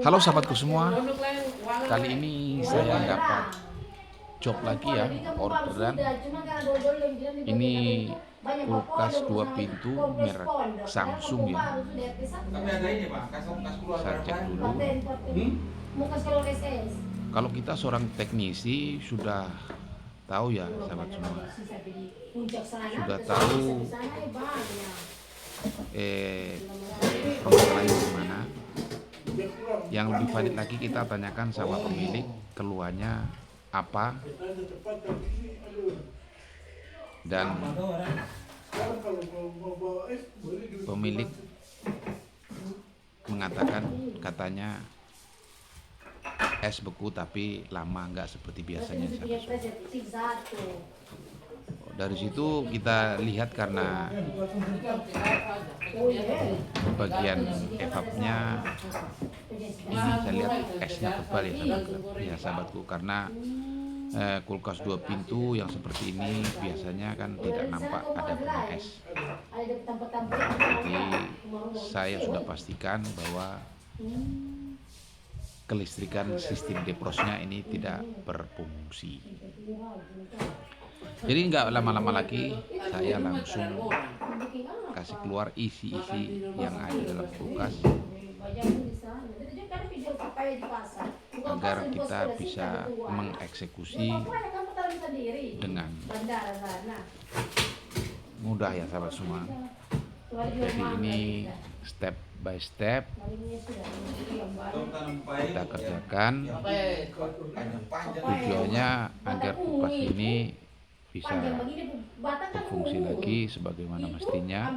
Halo sahabatku semua, kali ini saya dapat job lagi ya, orderan. Ini kulkas 2 pintu merek Samsung ya. Saya cek dulu. Kalau kita seorang teknisi sudah tahu ya sahabat semua, sudah tahu produk lain di mana. Yang lebih valid lagi kita tanyakan sama pemilik keluhannya apa, dan pemilik mengatakan katanya es beku tapi lama, nggak seperti biasanya. Dari situ kita lihat karena bagian evapnya ini saya lihat esnya tebal ya sahabatku, karena kulkas 2 pintu yang seperti ini biasanya kan tidak nampak ada bunga es. Jadi saya sudah pastikan bahwa kelistrikan sistem deprosnya ini tidak berfungsi. Jadi nggak lama-lama lagi saya langsung kasih keluar isi-isi yang ada dalam kulkas agar kita bisa mengeksekusi dengan mudah ya sahabat semua. Jadi ini step by step kita kerjakan, tujuannya agar kulkas ini bisa berfungsi lagi sebagaimana mestinya,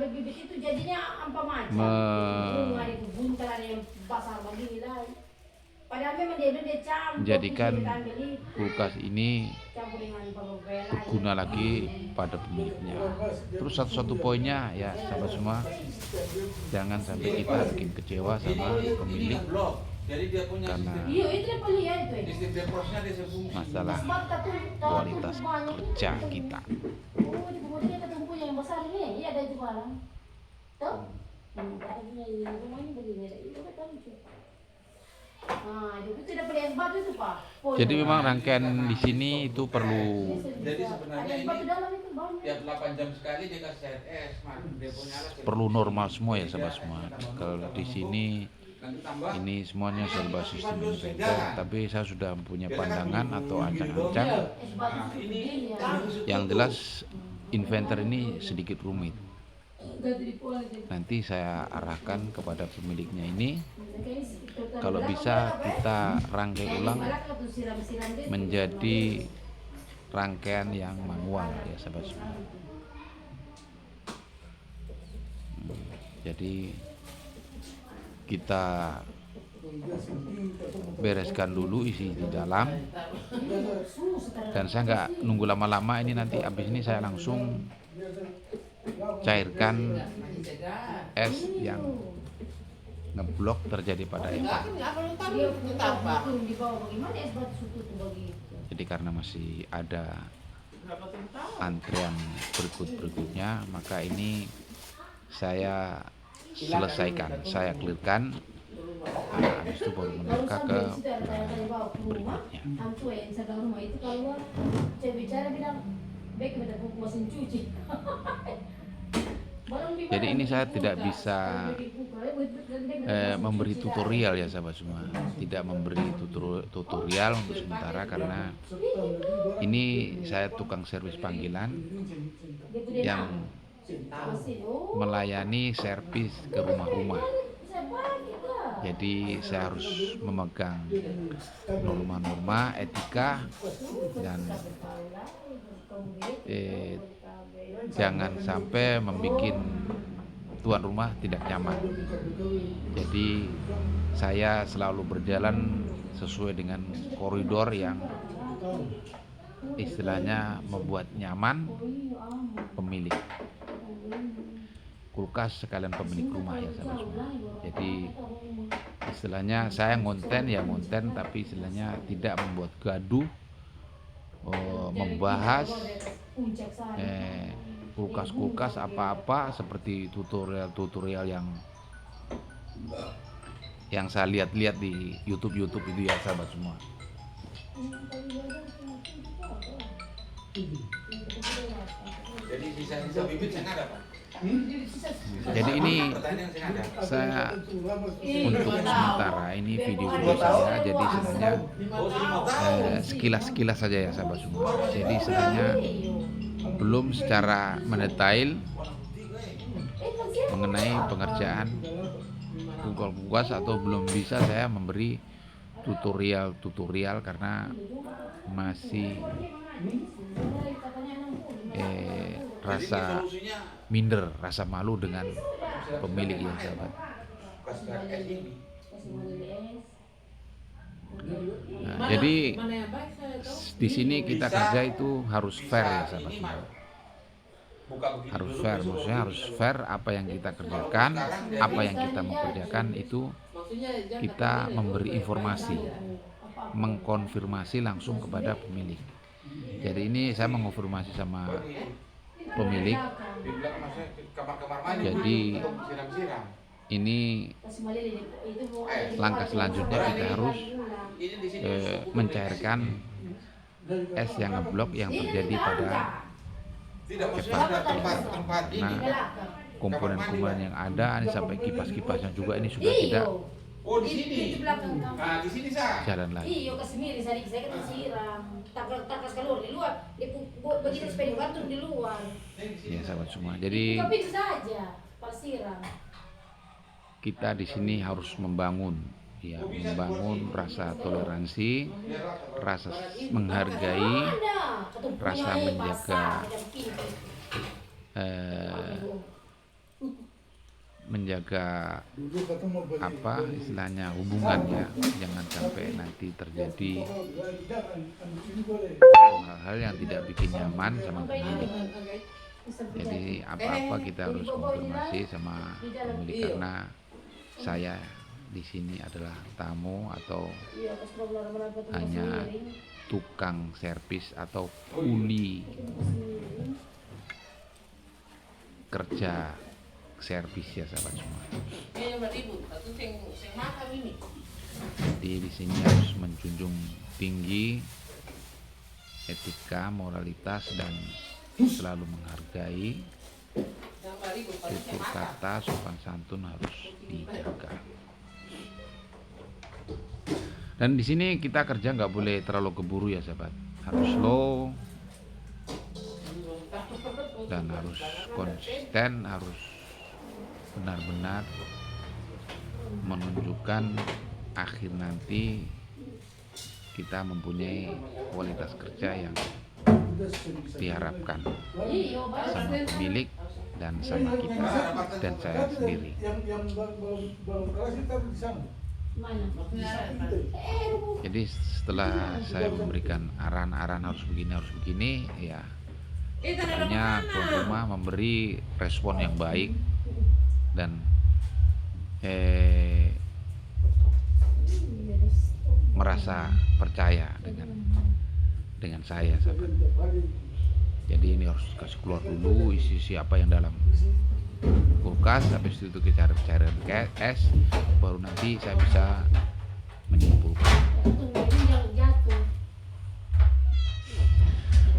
menjadikan kulkas ini berguna lagi pada pemiliknya. Terus satu-satu poinnya ya sahabat semua, jangan sampai kita bikin kecewa sama pemilik karena masalah kualitas kerja kita. Jadi memang rangkaian di sini itu perlu normal semua ya sahabat semua. Kalau di sini ini semuanya serba sistem inverter, tapi saya sudah punya pandangan atau ancang-ancang yang jelas inverter ini sedikit rumit. Nanti saya arahkan kepada pemiliknya ini, kalau bisa kita rangkai ulang menjadi rangkaian yang manual ya sahabat semua. Jadi kita bereskan dulu isi di dalam, dan saya nggak nunggu lama-lama. Ini nanti habis ini saya langsung cairkan es yang ngeblok terjadi pada evap. Jadi karena masih ada antrian berikutnya, maka ini saya selesaikan, saya clearkan. Habis itu baru menerka ke berikutnya. Jadi ini saya tidak bisa memberi tutorial ya sahabat semua, tidak memberi tutorial untuk sementara karena ini saya tukang servis panggilan yang melayani servis ke rumah-rumah. Jadi saya harus memegang norma-norma etika dan jangan sampai membuat tuan rumah tidak nyaman. Jadi saya selalu berjalan sesuai dengan koridor yang istilahnya membuat nyaman pemilik kulkas sekalian pemilik rumah ya sahabat semua. Jadi istilahnya saya ngonten, tapi istilahnya tidak membuat gaduh, membahas kulkas apa-apa seperti tutorial yang yang saya lihat-lihat di YouTube itu ya sahabat semua. Jadi sisa bibit saya nggak ada, Pak. Jadi ini saya untuk sementara ini video saya, jadi sebenarnya sekilas saja ya sahabat semua. Jadi sebenarnya belum secara mendetail mengenai pengerjaan kulkas atau belum bisa saya memberi tutorial karena masih rasa minder, rasa malu dengan pemilik ya sahabat. Nah, jadi di sini kita kerja itu harus fair ya sahabat semua. Harus fair, maksudnya harus fair apa yang kita kerjakan, apa yang kita mau kerjakan itu kita memberi informasi, mengkonfirmasi langsung kepada pemilik. Jadi ini saya mengonfirmasi sama pemilik. Jadi ini langkah selanjutnya kita harus mencairkan es yang ngeblok yang terjadi pada evaporator. Nah, komponen-komponen yang ada ini sampai kipas-kipasnya juga ini sudah tidak di sini sah. jalan lagi. Iya, kasih miris saya kan siram. Takas keluar di luar. Begitu sepeda kantor di luar. Ya sahabat semua. Jadi tapi saja pas siram. Kita di sini harus membangun rasa toleransi, rasa menghargai, rasa menjaga apa istilahnya hubungan ya, jangan sampai nanti terjadi hal-hal yang tidak bikin nyaman sama pemilik. Jadi apa-apa kita harus konfirmasi sama pemilik karena saya di sini adalah tamu atau hanya tukang servis atau kuli kerja servis ya sahabat semua. Jadi di sini harus menjunjung tinggi etika, moralitas dan selalu menghargai. Tutur kata, sopan santun harus dijaga. Dan di sini kita kerja nggak boleh terlalu keburu ya sahabat. Harus slow dan harus konsisten, harus benar-benar menunjukkan akhir nanti kita mempunyai kualitas kerja yang diharapkan sama pemilik dan sama kita dan saya sendiri. Jadi setelah saya memberikan arahan harus begini ya, hanya tuan rumah memberi respon yang baik dan merasa percaya dengan saya sahabat. Jadi ini harus kasih keluar dulu isi apa yang dalam kulkas, habis itu kita cari es, baru nanti saya bisa menyimpulkan.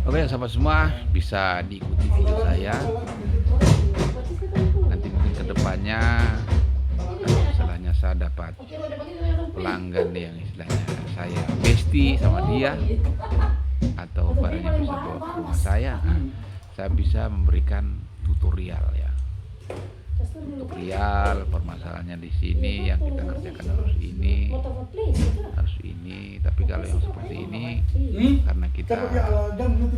Oke sahabat semua, bisa diikuti video saya. Nanti mungkin kedepannya istilahnya saya dapat pelanggan yang istilahnya saya bestie sama dia, atau barangnya bisa bawa ke rumah saya bisa memberikan tutorial ya. Tutorial permasalahannya di sini yang kita kerjakan harus ini, tapi kalau yang seperti ini karena kita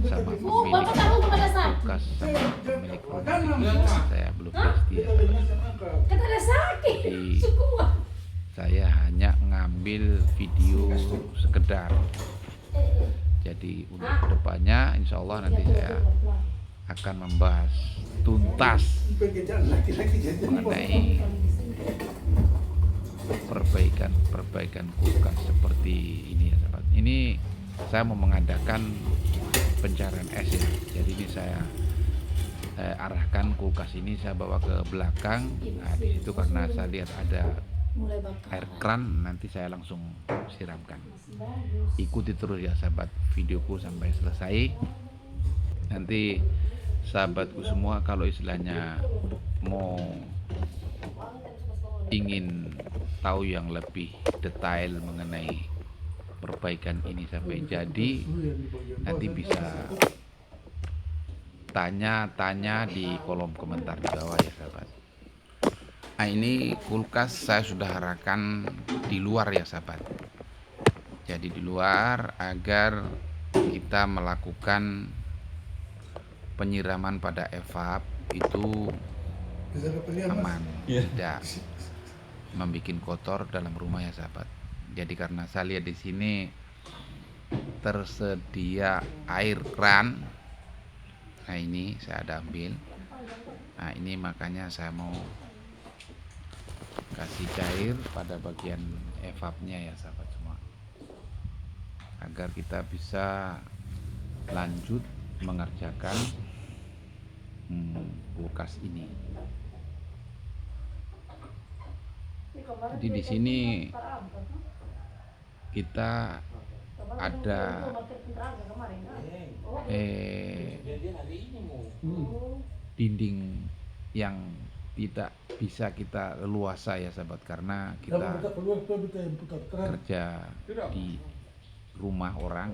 sama pemilik kulkas sama pemilik produk saya belum pasti ya. Jadi saya hanya ngambil video sekedar. Jadi untuk kedepannya insya Allah nanti saya akan membahas tuntas mengenai perbaikan kulkas seperti ini ya sahabat. Ini saya mau mengadakan pencarian es ya. Jadi ini saya arahkan kulkas ini, saya bawa ke belakang. Nah di situ karena saya lihat ada mulai bakar. air keran, nanti saya langsung siramkan. Masih bagus. Ikuti terus ya sahabat videoku sampai selesai. Nanti sahabatku semua kalau istilahnya mau ingin tahu yang lebih detail mengenai perbaikan ini sampai jadi, nanti bisa tanya-tanya di kolom komentar di bawah ya sahabat. Nah, ini kulkas saya sudah arahkan di luar ya sahabat. Jadi di luar agar kita melakukan penyiraman pada evap itu aman, tidak membuat kotor dalam rumah ya sahabat. Jadi karena saya lihat di sini tersedia air keran, nah ini saya ada ambil. Nah ini makanya saya mau kasih cair pada bagian evapnya ya sahabat semua, agar kita bisa lanjut mengerjakan kulkas ini. Jadi di sini kita ada dinding yang tidak bisa kita leluasa ya sahabat, karena kita kerja di rumah orang,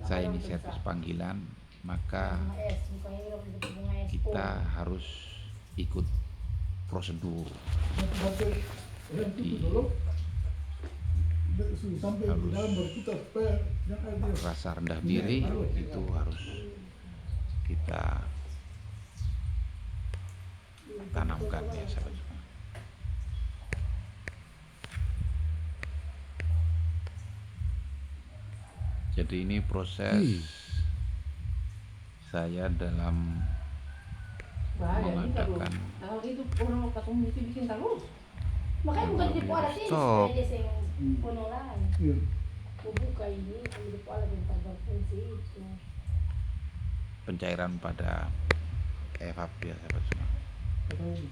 saya ini servis panggilan, maka kita harus ikut prosedur. Jadi harus rasa rendah diri itu harus kita tanamkan ya sahabat. Jadi ini proses saya dalam mengadakan Makanya bukan di pola sih, Stop. dia sing ponolan. Buka ini, kami di pola di tagar fungsi itu. pencairan pada evap ya sahabat semua. Jadi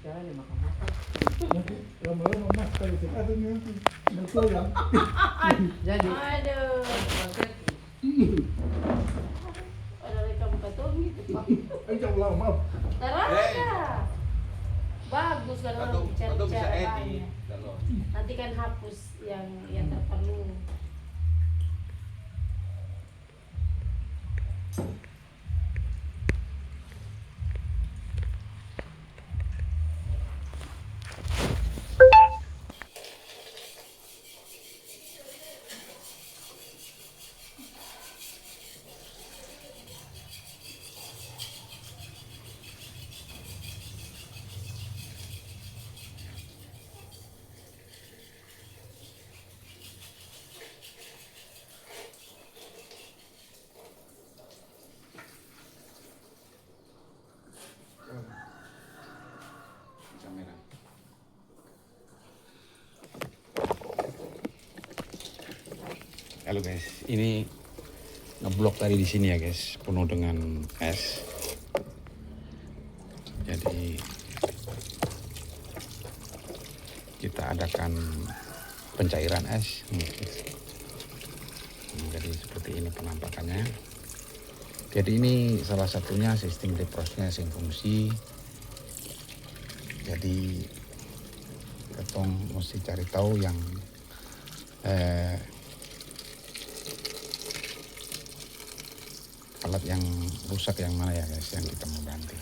Aduh. Ada rekam betul gitu, Pak. Terasa. Bagus kalau orang Atau bisa bicara-bicara edit banyak. kalau Nanti kan hapus yang terperlu. kamera. Halo guys, ini ngeblok tadi di sini ya guys, penuh dengan es. Jadi kita adakan pencairan es. Jadi seperti ini penampakannya. Jadi ini salah satunya sistem deprosnya sing fungsi. Jadi ketong mesti cari tahu yang alat yang rusak yang mana ya guys, yang kita mau ganti.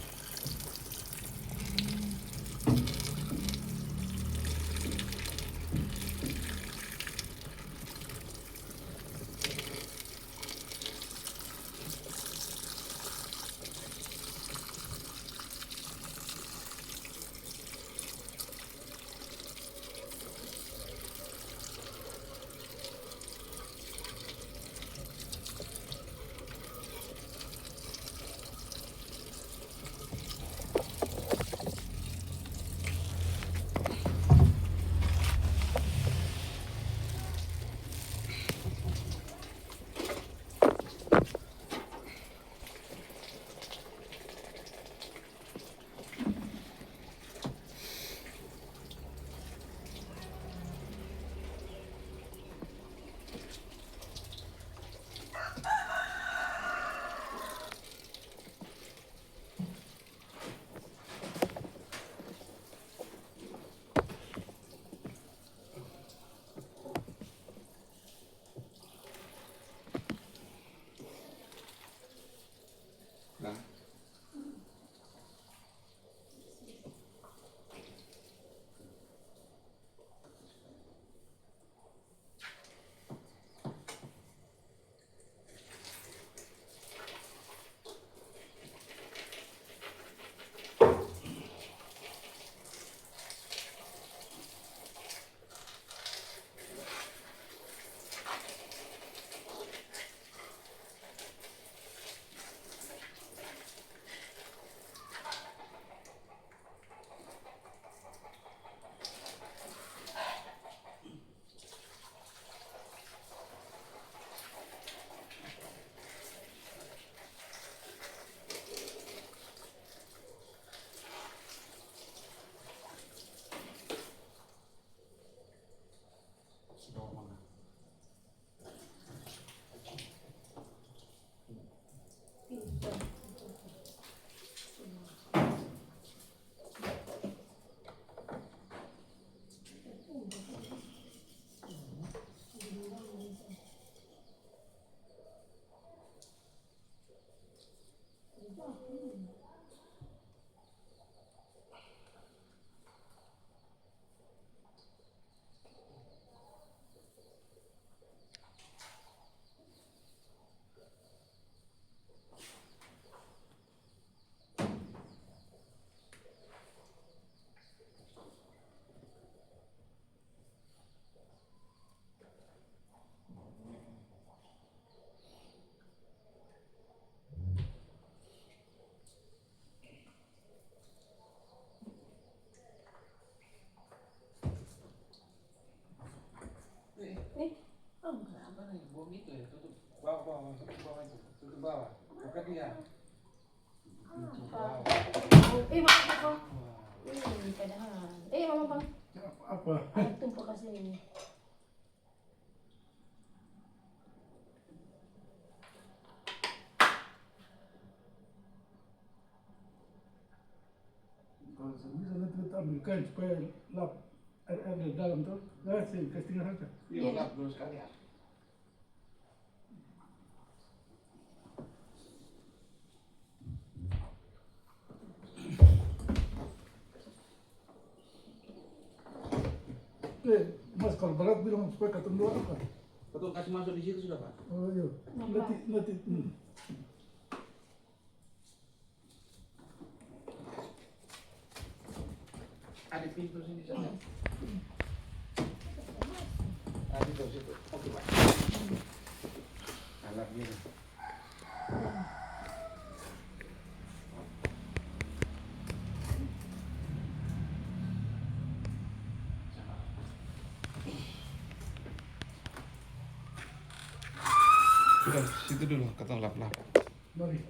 bom itu ya, tutup bawah itu, tutup bawah. Buka dia. Tutup bawah. Mama ko. Padahal. Mama bang. Apa? Tumpok kasi. Kalau bisa nanti kita ambil kain supaya lap air di dalam tuh. Nah, sih kasih saja. Iya, lap dulu sekali ya. Mas kalau berat bilang supaya ketemu apa? Betul, kasih masuk di situ sudah, Pak. Oh iya, nanti. Ada pintu sini saja. Ada di situ. Oke, Pak. Alatnya. Sudah, situ dulu, kita lap-lap. Mari.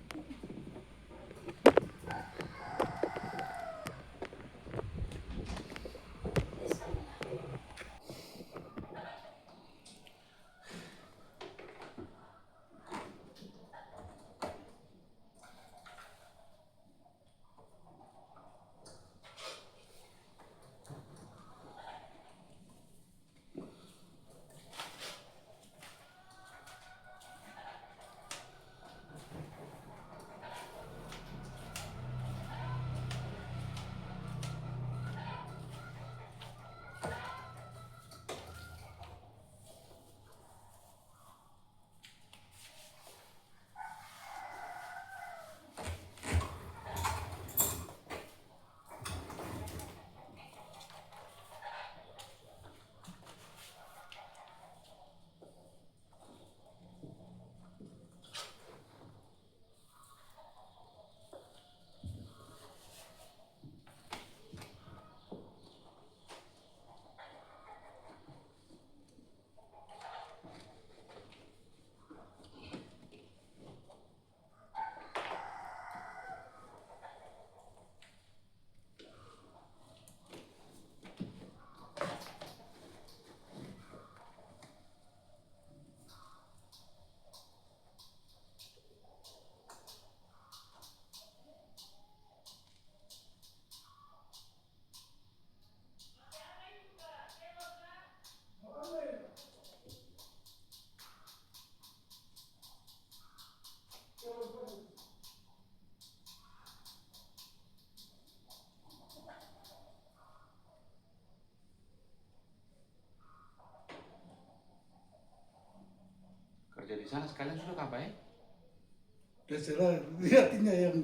Kerja di sana sekalian sudah apa ya? Terserah hatinya yang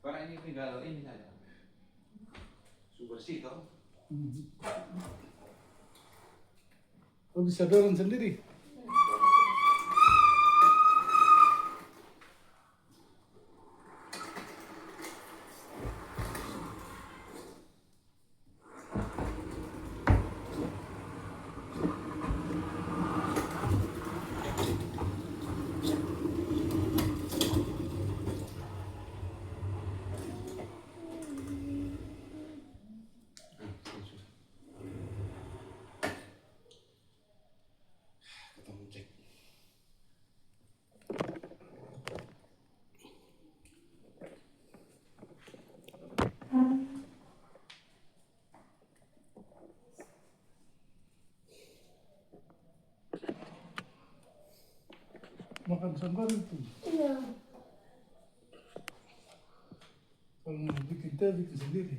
Karena ini tinggal ini saja. Bersih toh. oh, bisa dorong sendiri. Kita cek. Makan sambar itu. Iya. Kalau mau bikin teh bikin sendiri.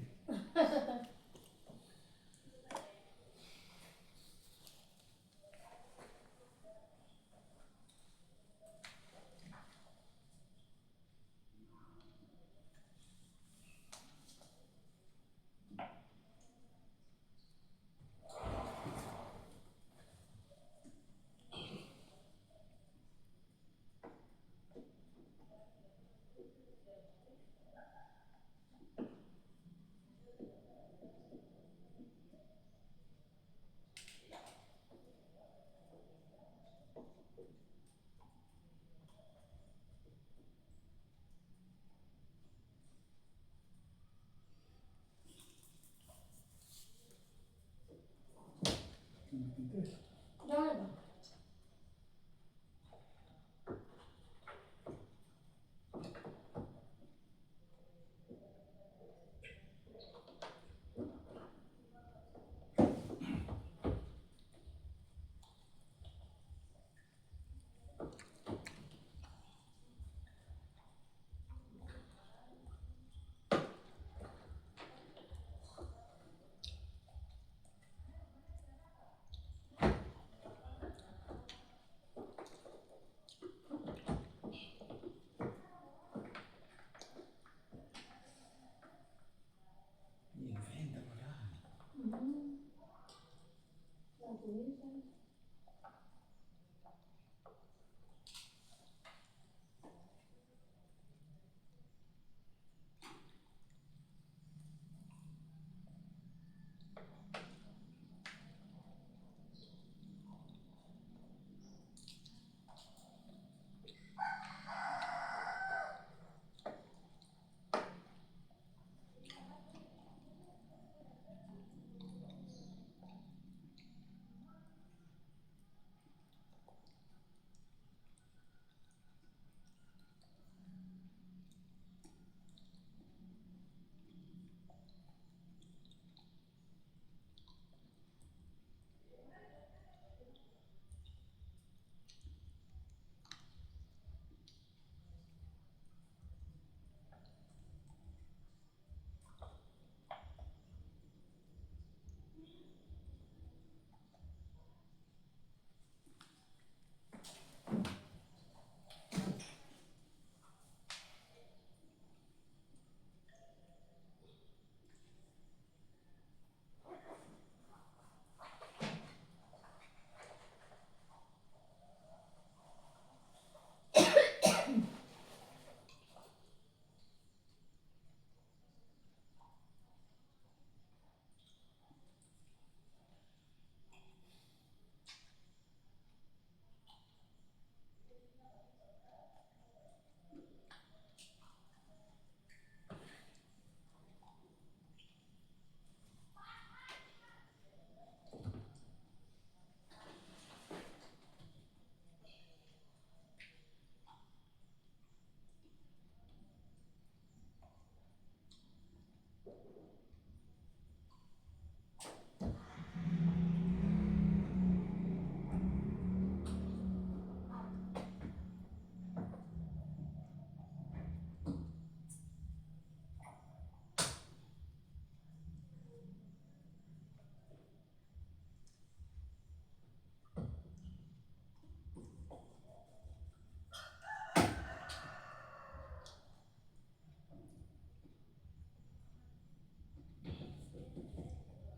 Gitu. Jangan bang.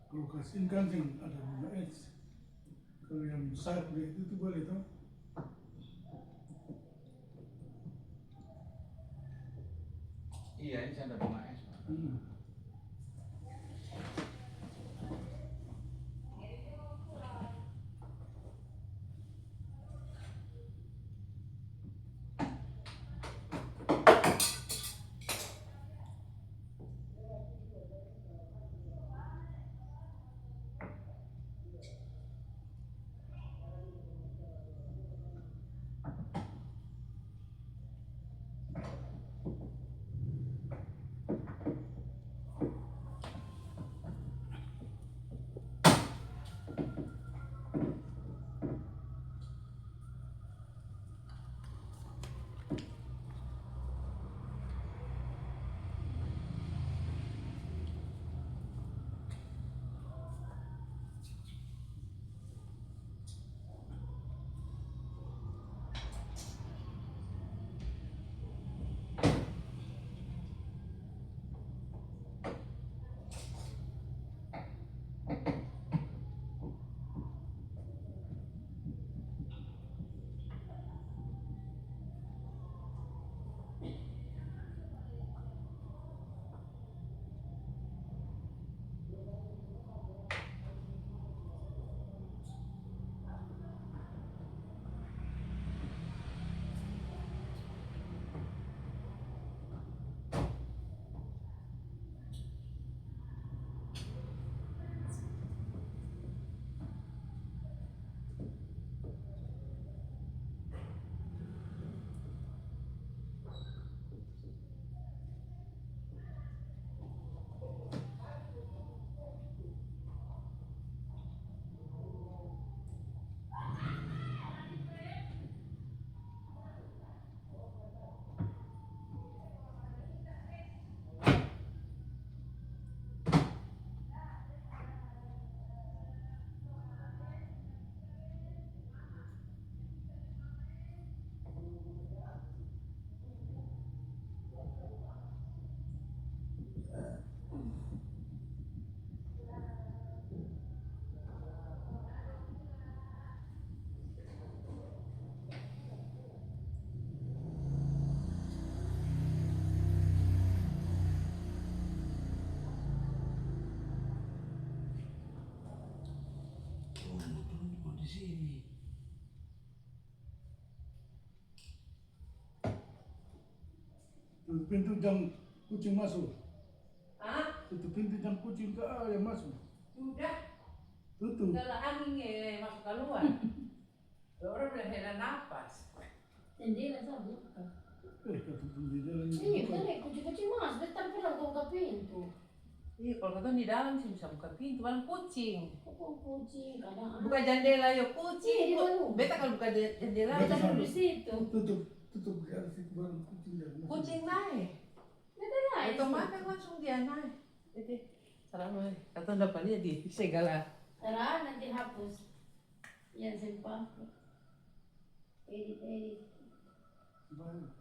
Kalau kasihin kan yang ada 5 X. Kalau yang besar itu tuh boleh tau. Iya, ini ada bunga es. di sini. Tutup pintu jangan kucing masuk. Ah, Tutup pintu jangan kucing ke yang masuk. sudah. Tutup. Kalau angin masuk keluar. Orang udah heran napas. Jendela saya buka. Kata di jalan Iya, kan kucing-kucing mas, betul pulang kau buka pintu. Iya, kalau kata di dalam sih bisa buka pintu, malah kucing. Kok kucing kadang Buka jendela Iya, yuk kucing. di dalam. Beta kalau buka jendela, Kita dulu di situ. Tutup di atas itu barang kucing jangan masuk. kucing naik. Betul lah. Otomatis langsung dia naik. Jadi, salam kata dapat dia di segala. Terang nanti hapus. Yang sempat. Edit. Baru.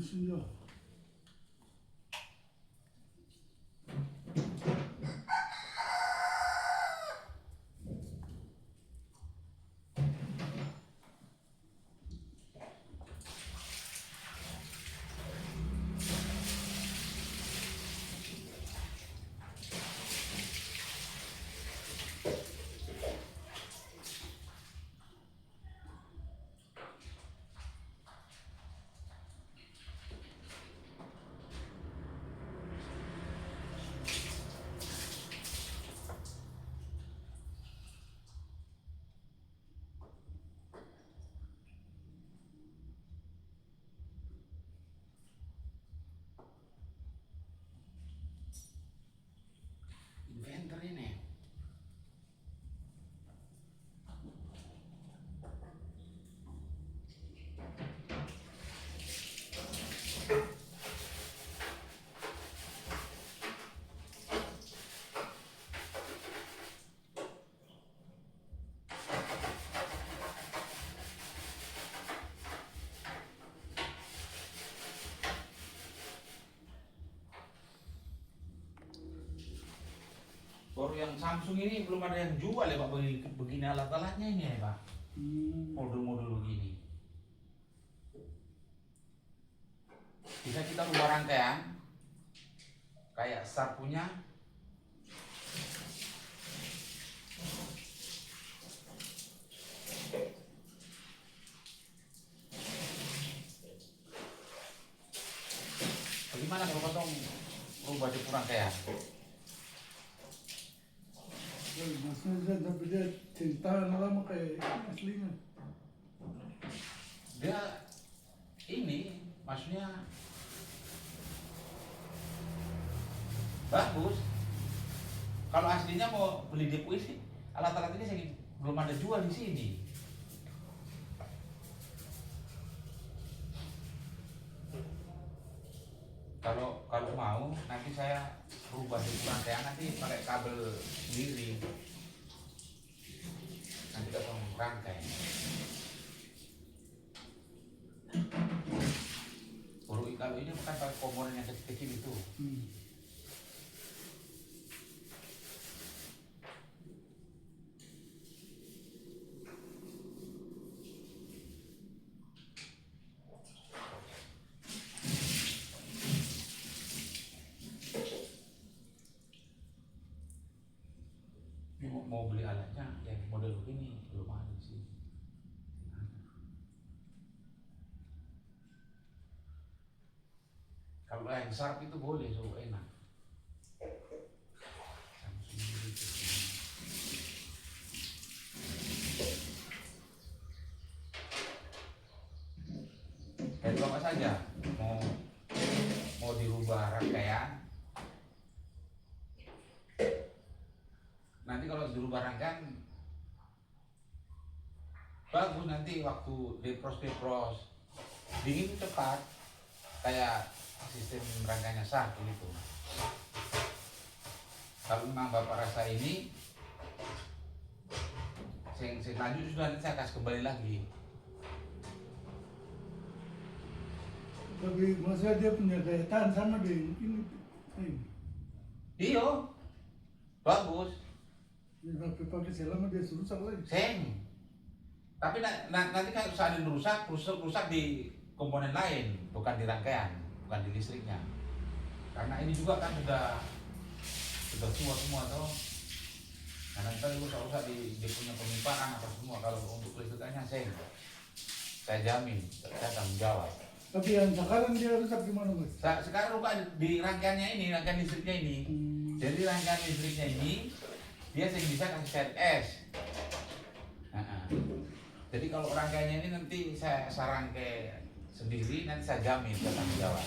Bismillah. Inventor ini. Baru yang Samsung ini belum ada yang jual ya Pak, begini alat-alatnya ini ya Pak, modul-modul begini. Bisa kita ubah rangkaian, kayak Sharp punya. Bagaimana kalau potong ubah di rangkaian? Maksudnya tapi dia cinta lama kayak aslinya. Dia ini maksudnya bagus. Kalau aslinya mau beli di puisi, alat-alat ini saya belum ada jual di sini. Kalau mau nanti saya rubah di rangkaian, nanti pakai kabel sendiri. Nanti potong rangkai. Kalau ini bukan pakai komponen yang kecil-kecil itu. Mau beli alatnya yang model begini belum ada sih. Kalau yang Sharp itu boleh, so enak. Kayak apa saja mau dirubah rangkaian. Nanti kalau dirubah rangkaian bagus, nanti waktu depros dingin cepat kayak sistem rangkaiannya Sharp gitu. Kalau memang Bapak rasa ini saya lanjut, sudah nanti saya kasih kembali lagi. Tapi maksudnya dia punya daya tahan sama dengan ini. Iya, bagus. Dia pakai selama dia rusak lagi. Seng. Tapi nanti kan saat ini rusak di komponen lain, bukan di rangkaian, bukan di listriknya. Karena ini juga kan sudah tua semua toh. Nah nanti rusak di punya pemimpanan apa semua. Kalau untuk listriknya saya jamin, saya tanggung jawab. Tapi yang sekarang dia rusak gimana mas? Sekarang rusak di rangkaiannya ini, rangkaian listriknya ini. Jadi rangkaian listriknya ini dia bisa kasih CRS. Jadi kalau rangkaiannya ini nanti saya rangkai sendiri, nanti saya jamin, saya tanggung jawab.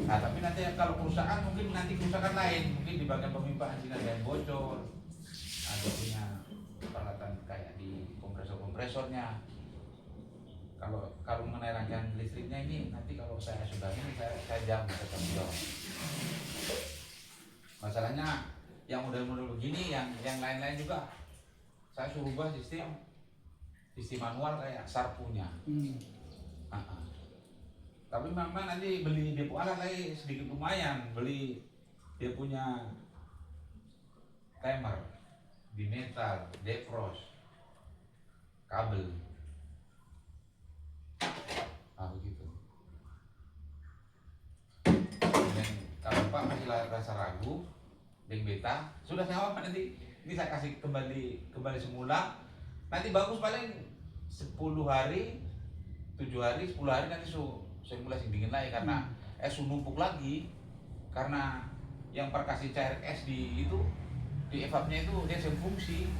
Nah tapi nanti kalau kerusakan mungkin nanti kerusakan lain, mungkin di bagian pemimpaan sini ada yang bocor, ada punya peralatan kayak di kompresornya. Kalau mengenai rangkaian listriknya ini nanti kalau saya sudah ini saya jamin, saya tanggung jawab. Masalahnya yang model-model begini, yang lain-lain juga saya suruh ubah sistem manual kayak SAR punya. Tapi memang nanti beli depo alat lagi sedikit lumayan, beli dia punya timer, bimetal, defrost, kabel. Begitu. Dan kalau Pak masih rasa ragu, dengan beta, sudah saya apa nanti ini saya kasih kembali semula. Nanti bagus paling 10 hari, 7 hari, 10 hari nanti saya mulai dingin lagi karena es numpuk lagi. Karena yang perkasih cair es di evapnya itu dia fungsi.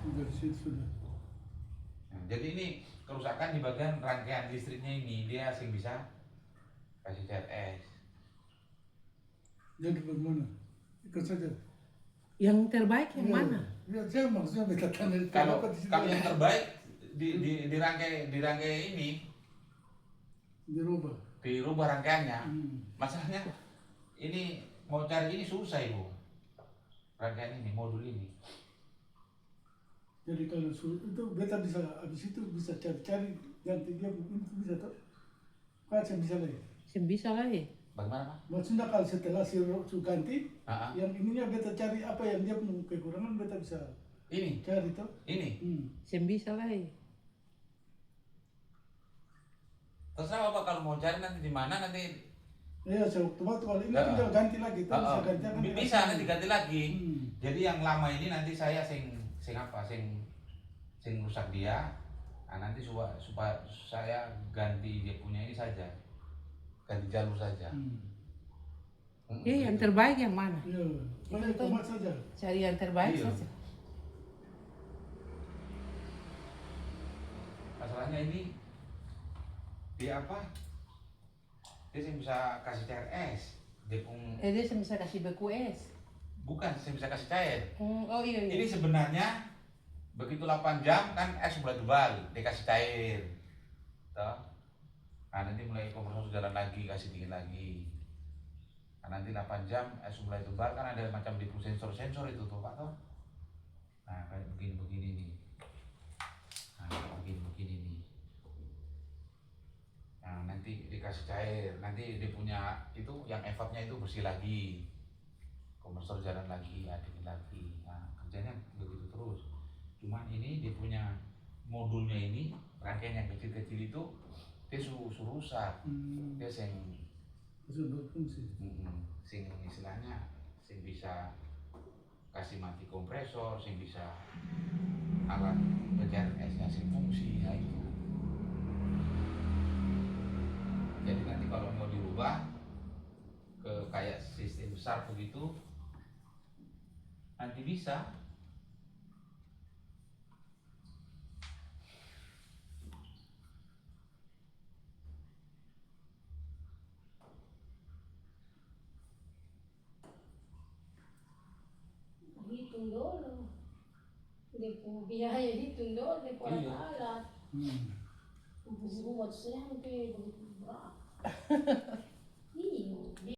Sudah. Nah, jadi ini kerusakan di bagian rangkaian listriknya ini, dia bisa kasih cair es. Jadi bagaimana? Ikut saja. Yang terbaik yang mana? Ya, saya maksudnya beta tanya Kalau yang terbaik di rangkai ini dirubah rangkaiannya. Masalahnya ini mau cari ini susah ibu, rangkaian ini, modul ini. Jadi kalau itu beta bisa habis itu bisa cari ganti dia itu bisa tak? Kan bisa lagi. Bisa lagi. Bagaimana Pak? Maksudnya kalau setelah si ganti, yang ininya beta cari apa yang dia punya kekurangan beta bisa ini cari tuh. ini Bisa lagi. terserah Bapak kalau mau cari nanti di mana nanti. Iya, waktu kalau ini tinggal ganti lagi tuh bisa ganti akan bisa nanti ganti lagi. Jadi yang lama ini nanti saya sing rusak dia. Nah, nanti supaya saya ganti dia punya ini saja, ganti jalur saja. Yang terbaik yang mana? Iya, banyak tomat saja. Cari yang terbaik saja. Masalahnya ini dia apa? Dia bisa kasih cair es. Dia bisa kasih beku es. Bukan, saya bisa kasih cair. Oh iya. Ini sebenarnya begitu 8 jam kan es mulai tebal, dikasih cair. Toh? Nah, nanti mulai kompresor jalan lagi, kasih dingin lagi. Nah, nanti 8 jam es mulai tebal kan ada macam di sensor itu tuh Pak toh. Nah, kayak begini nih. Nah, begini nih. Nah, nanti dikasih cair, nanti dia punya itu yang evapnya itu bersih lagi. Kompresor jalan lagi, dingin lagi. Nah, kerjanya begitu terus. Cuman ini dia punya modulnya ini, rangkaian yang kecil-kecil itu dia suruh rusak. Dia sing istilahnya sing bisa kasih mati kompresor, sing bisa alat pencairan esnya sing fungsi, ya itu. Jadi nanti kalau mau dirubah ke kayak sistem besar begitu nanti bisa. Hitung dulu. Depo biaya hitung dulu, depo alat-alat. Buat sampai begitu berat.